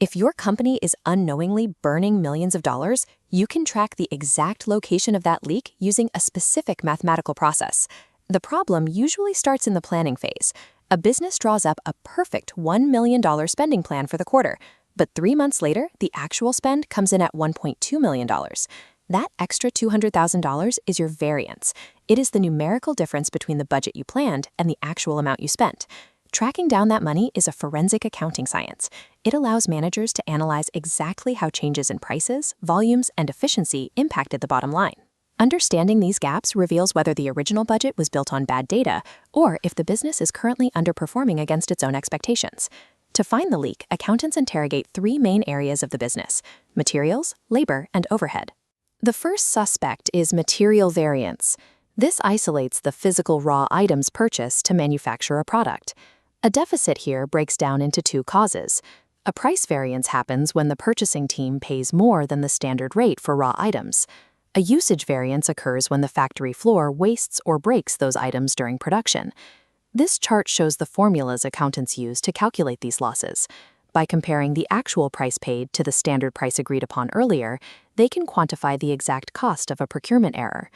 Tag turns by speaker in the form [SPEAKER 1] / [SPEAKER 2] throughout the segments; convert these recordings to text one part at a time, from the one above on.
[SPEAKER 1] If your company is unknowingly burning millions of dollars, you can track the exact location of that leak using a specific mathematical process. The problem usually starts in the planning phase. A business draws up a perfect $1 million spending plan for the quarter, but 3 months later, the actual spend comes in at $1.2 million. That extra $200,000 is your variance. It is the numerical difference between the budget you planned and the actual amount you spent. Tracking down that money is a forensic accounting science. It allows managers to analyze exactly how changes in prices, volumes, and efficiency impacted the bottom line. Understanding these gaps reveals whether the original budget was built on bad data or if the business is currently underperforming against its own expectations. To find the leak, accountants interrogate 3 main areas of the business: materials, labor, and overhead. The first suspect is material variance. This isolates the physical raw items purchased to manufacture a product. A deficit here breaks down into 2 causes. A price variance happens when the purchasing team pays more than the standard rate for raw items. A usage variance occurs when the factory floor wastes or breaks those items during production. This chart shows the formulas accountants use to calculate these losses. By comparing the actual price paid to the standard price agreed upon earlier, they can quantify the exact cost of a procurement error.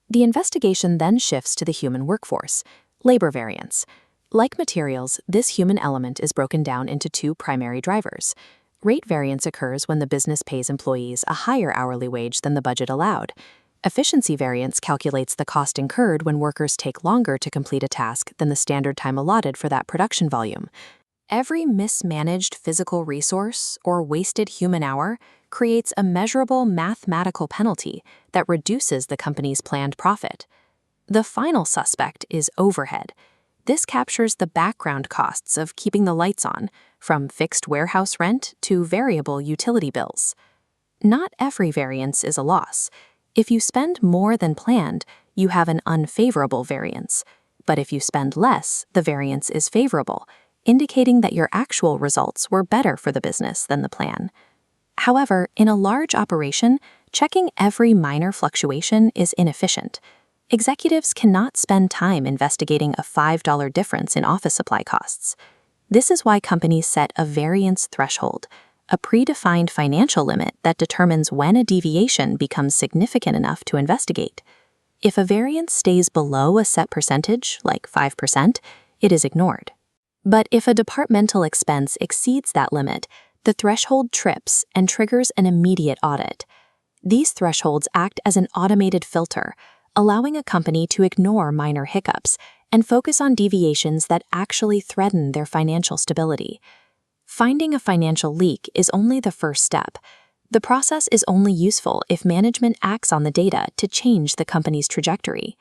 [SPEAKER 1] The investigation then shifts to the human workforce, labor variance. Like materials, this human element is broken down into 2 primary drivers. Rate variance occurs when the business pays employees a higher hourly wage than the budget allowed. Efficiency variance calculates the cost incurred when workers take longer to complete a task than the standard time allotted for that production volume. Every mismanaged physical resource or wasted human hour creates a measurable mathematical penalty that reduces the company's planned profit. The final suspect is overhead. This captures the background costs of keeping the lights on, from fixed warehouse rent to variable utility bills. Not every variance is a loss. If you spend more than planned, you have an unfavorable variance. But if you spend less, the variance is favorable, indicating that your actual results were better for the business than the plan. However, in a large operation, checking every minor fluctuation is inefficient. Executives cannot spend time investigating a $5 difference in office supply costs. This is why companies set a variance threshold, a predefined financial limit that determines when a deviation becomes significant enough to investigate. If a variance stays below a set percentage, like 5%, it is ignored. But if a departmental expense exceeds that limit, the threshold trips and triggers an immediate audit. These thresholds act as an automated filter, allowing a company to ignore minor hiccups and focus on deviations that actually threaten their financial stability. Finding a financial leak is only the first step. The process is only useful if management acts on the data to change the company's trajectory.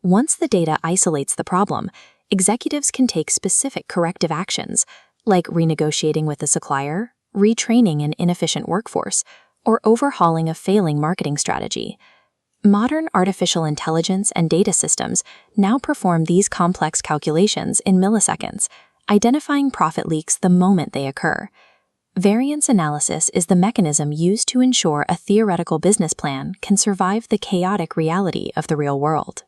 [SPEAKER 1] Once the data isolates the problem, executives can take specific corrective actions, like renegotiating with a supplier, retraining an inefficient workforce, or overhauling a failing marketing strategy. Modern artificial intelligence and data systems now perform these complex calculations in milliseconds, identifying profit leaks the moment they occur. Variance analysis is the mechanism used to ensure a theoretical business plan can survive the chaotic reality of the real world.